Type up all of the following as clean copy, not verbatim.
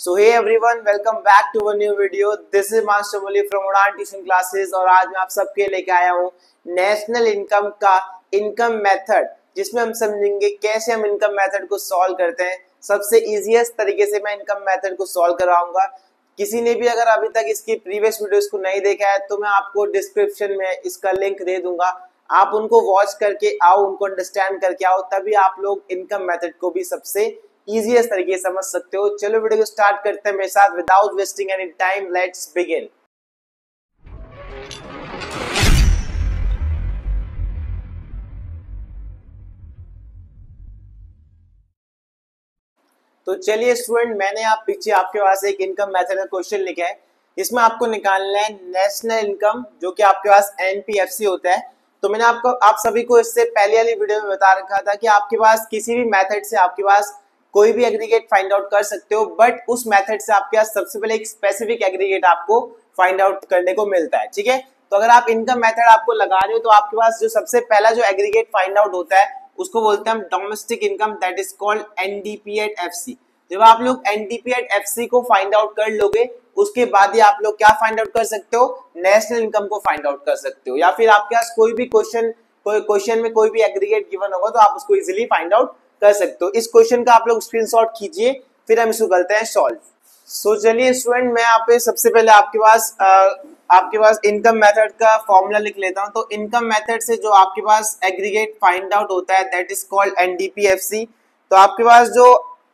So hey everyone, welcome back to a new video. This is Master Muli from उड़ान tuition classes और आज मैं आप सबके लेके आया हूँ नेशनल इनकम का इनकम मेथड, जिसमें हम समझेंगे कैसे हम इनकम मेथड को सॉल्व करते हैं। सबसे इजीएस्ट तरीके से मैं इनकम मेथड को सॉल्व कराऊंगा। किसी ने भी अगर अभी तक इसकी प्रीवियस वीडियोस को नहीं देखा है तो मैं आपको डिस्क्रिप्शन में इसका लिंक दे दूंगा। आप उनको वॉच करके आओ, उनको अंडरस्टैंड करके आओ, तभी आप लोग इनकम मेथड को भी सबसे इजीएस्ट तरीके से समझ सकते हो। चलो वीडियो को स्टार्ट करते हैं मेरे साथ without wasting any time. Let's begin. तो चलिए स्टूडेंट, मैंने आप पीछे आपके पास एक इनकम मेथड का क्वेश्चन लिखा है। इसमें आपको निकालना है नेशनल इनकम, जो कि आपके पास एनपीएफसी होता है। तो मैंने आप सभी को इससे पहले वाली वीडियो में बता रखा था कि आपके पास किसी भी मेथड से आपके पास कोई भी एग्रीगेट फाइंड आउट कर सकते हो, बट उस मेथड से आपके पास सबसे पहले एक स्पेसिफिक एग्रीगेट आपको फाइंड आउट करने को मिलता है। ठीक है, तो अगर आप इनकम मेथड आपको लगा रहे हो तो आपके पास जो सबसे पहला जो एग्रीगेट फाइंड आउट होता है उसको बोलते हैं हम domestic income, that is called NDP at FC. जब आप लोग एनडीपीएट-एफसी को फाइंड आउट कर लोगे उसके बाद ही आप लोग क्या फाइंड आउट कर सकते हो, नेशनल इनकम को फाइंड आउट कर सकते हो। या फिर आपके पास कोई क्वेश्चन में कोई भी एग्रीगेट गिवन होगा तो आप उसको इजीली फाइंड आउट कर सकते हो। इस क्वेश्चन का आप लोग स्क्रीनशॉट खींचिए, फिर हम इसको करते हैं सॉल्व। सो चलिए स्टूडेंट, मैं यहाँ पे सबसे पहले आपके पास इनकम मेथड का फॉर्मूला लिख लेता हूँ। तो इनकम मेथड से जो आपके पास एग्रीगेट फाइंड आउट होता है दैट इज कॉल्ड एनडीपीएफसी। तो आपके पास जो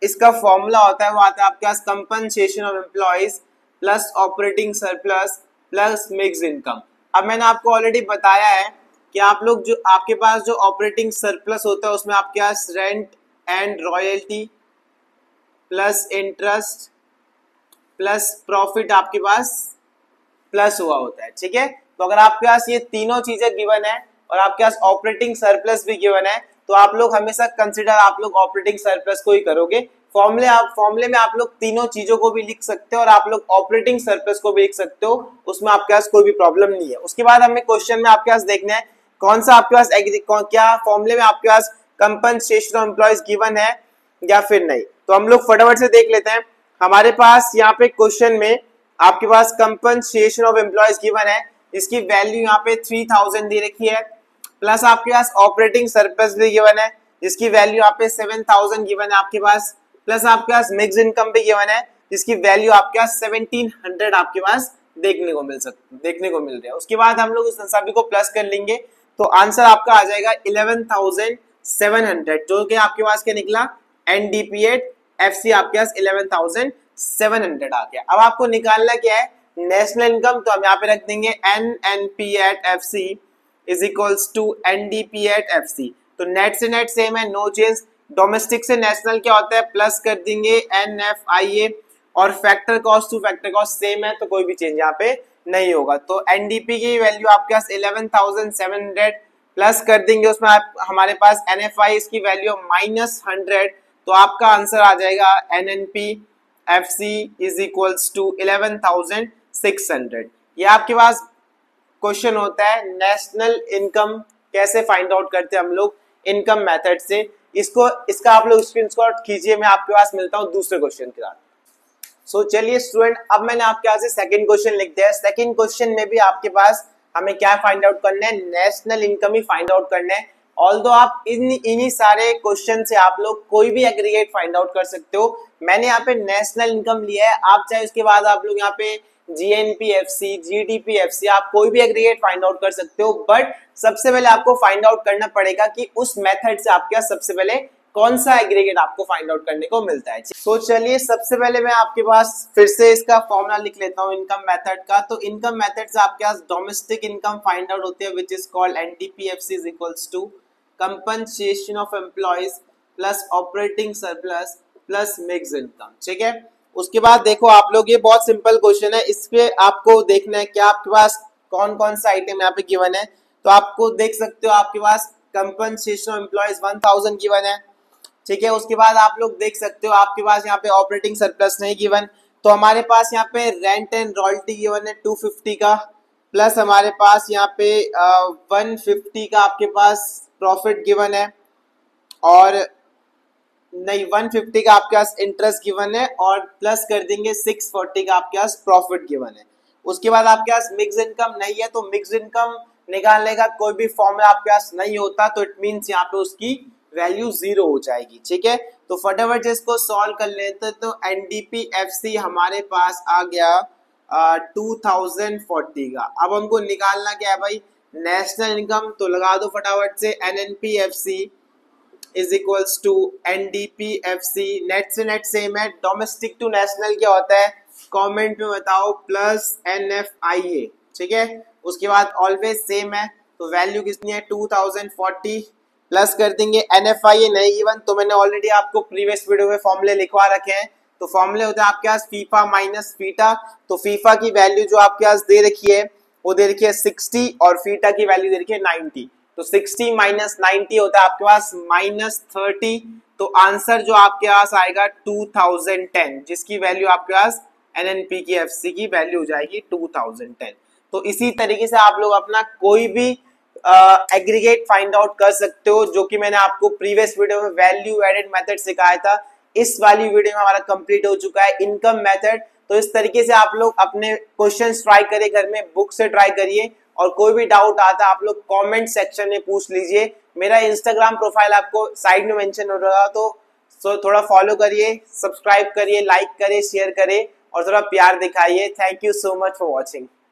इसका फॉर्मूला होता है वो आता है आपके पास compensation of employees plus operating surplus plus mix income. अब मैंने आपको ऑलरेडी बताया है कि आप लोग जो आपके पास जो ऑपरेटिंग सरप्लस होता है उसमें आपके पास rent and royalty plus interest plus profit आपके पास प्लस हुआ होता है। ठीक है, तो अगर आपके पास ये तीनों चीजें गिवन है और आपके पास ऑपरेटिंग सरप्लस भी गिवन है तो आप लोग हमेशा कंसिडर आप लोग ऑपरेटिंग सरप्लस को ही करोगे। फॉर्मूले में आप लोग तीनों चीजों को भी लिख सकते हो और आप लोग ऑपरेटिंग सरप्लस को भी लिख सकते हो, उसमें आपके पास कोई भी प्रॉब्लम नहीं है। उसके बाद हमें क्वेश्चन में आपके पास देखना है कौन सा आपके पास क्या फॉर्मूले में आपके पास कंपनसेशन ऑफ एम्प्लॉइज गिवन है या फिर नहीं। तो हम लोग फटाफट से देख लेते हैं। हमारे पास यहाँ पे क्वेश्चन में आपके पास कंपनसेशन ऑफ एम्प्लॉइज गिवन है, इसकी वैल्यू यहाँ पे 3000 दे रखी है, प्लस आपके पास ऑपरेटिंग सरप्लस भी गिवन है जिसकी वैल्यू यहाँ पे 7000 गिवन है आपके पास, प्लस आपके पास मिक्स इनकम भी गिवन है जिसकी वैल्यू आपके पास 1700 आपके पास देखने को मिल रहा है। उसके बाद हम लोग उस सभी को प्लस कर लेंगे तो आंसर आपका आ जाएगा 11700, जो कि आपके पास क्या निकला, एनडीपीएट-एफसी आपके पास 11700 आ गया। अब आपको निकालना क्या है, नेशनल इनकम। तो हम यहाँ पे रख देंगे एनएनपी@एफसी इज इक्वल्स टू एनडीपी@एफसी। तो नेट से नेट सेम है, नो चेंज। डोमेस्टिक से नेशनल क्या होता है, प्लस कर देंगे एनएफआईए, और factor cost two factor cost same है तो कोई भी चेंज यहाँ पे नहीं होगा। तो एनडीपी की वैल्यू आपके पास 11700 प्लस कर देंगे उसमें हमारे पास एनएफआई की वैल्यू -100, तो आपका आंसर आ जाएगा एनएनपी-एफसी इज इक्वल्स टू 11600। ये आपके पास क्वेश्चन होता है नेशनल इनकम कैसे फाइंड आउट करते हैं हम लोग इनकम मेथड से। इसका आप लोग स्क्रीनशॉट खींचिए, मैं आपके पास मिलता हूँ दूसरे क्वेश्चन के साथ। सो चलिए स्टूडेंट, अब मैंने आपके यहाँ से सेकंड क्वेश्चन लिख दिया है। सेकंड क्वेश्चन में भी आपके पास हमें क्या फाइंड आउट करना है, नेशनल इनकम ही फाइंड आउट करना है। ऑल्दो आप इन्हीं सारे क्वेश्चन से आप लोग कोई भी एग्रीगेट फाइंड आउट कर सकते हो। मैंने यहाँ पे नेशनल इनकम लिया है, आप चाहे उसके बाद आप लोग यहाँ पे जीएनपीएफसी, जीडीपीएफसी, आप कोई भी एग्रीगेट फाइंड आउट कर सकते हो, बट सबसे पहले आपको फाइंड आउट करना पड़ेगा कि उस मेथड से आपके पास सबसे पहले कौन सा एग्रीगेट आपको फाइंड आउट करने को मिलता है। तो चलिए सबसे पहले मैं आपके पास फिर से इसका फॉर्मूला लिख लेता हूँ इनकम मेथड का। तो इनकम मेथड से आपके पास डोमेस्टिक इनकम फाइंड आउट होती है which is called NDPFC is equals to compensation of employees plus operating surplus plus mix income. ठीक है, उसके बाद देखो आप लोग, ये बहुत सिंपल क्वेश्चन है, इस पे आपको देखना है कि आपके पास कौन कौन सा आइटम यहाँ पे गिवन है। तो आपको देख सकते हो आपके पास कंपनसेशन ऑफ एम्प्लॉइज 1000 गिवन है। ठीक है, उसके बाद आप लोग देख सकते हो आपके पास यहाँ पे ऑपरेटिंग सरप्लस नहीं गिवन, तो हमारे पास यहाँ पे रेंट एंड रॉयल्टी गिवन है 250 का, प्लस हमारे पास यहाँ पे 150 का आपके पास प्रॉफिट गिवन है, और नहीं, 150 का आपके पास इंटरेस्ट गिवन है और प्लस कर देंगे 640 का आपके पास प्रॉफिट गिवन है। उसके बाद आपके पास मिक्स इनकम नहीं है, तो मिक्स इनकम निकालने का कोई भी फॉर्मूला आपके पास नहीं होता, तो इट मींस यहाँ पे उसकी वैल्यू 0 हो जाएगी। ठीक है, तो फटाफट से इसको सॉल्व कर लेते हैं। तो एनडीपीएफसी हमारे पास आ गया 2040 का। अब हमको निकालना क्या है भाई, नेशनल इनकम। तो लगा दो फटाफट से, एनएनपीएफसी is equals to NDPFC, net से नेट सेम है, डोमेस्टिक टू नेशनल क्या होता है कमेंट में बताओ, प्लस एनएफआईए। ठीक है, उसके बाद ऑलवेज सेम है, तो वैल्यू कितनी है 2040, प्लस कर देंगे एनएफआईए नहीं गिवन, तो मैंने ऑलरेडी आपको प्रीवियस वीडियो में फॉर्मूले लिखवा रखे हैं। तो फॉर्मूले होते हैं आपके पास फीफा माइनस फीटा। तो फीफा की वैल्यू जो आपके पास दे रखी है वो दे रखी है 60 और फीटा की वैल्यू दे रखी है 90। तो 60 माइनस 90 होता है आपके पास -30। तो आंसर जो आपके पास आएगा 2010, जिसकी वैल्यू आपके पास एनएनपी की एफसी की वैल्यू हो जाएगी 2010। तो इसी तरीके से आप लोग अपना कोई भी एग्रीगेट फाइंड आउट कर सकते हो, जो कि मैंने आपको प्रीवियस वीडियो में वैल्यू एडेड मेथड सिखाया था। इस वाली वीडियो में हमारा कंप्लीट हो चुका है इनकम मेथड। तो इस तरीके से आप लोग अपने क्वेश्चंस ट्राई करिए, घर में बुक से ट्राई करिए, और कोई भी डाउट आता है आप लोग कमेंट सेक्शन में पूछ लीजिए। मेरा इंस्टाग्राम प्रोफाइल आपको साइड में मेंशन हो रहा, तो थोड़ा फॉलो करिए, सब्सक्राइब करिए, लाइक करिए, शेयर करिए और थोड़ा प्यार दिखाइए। Thank you so much for watching.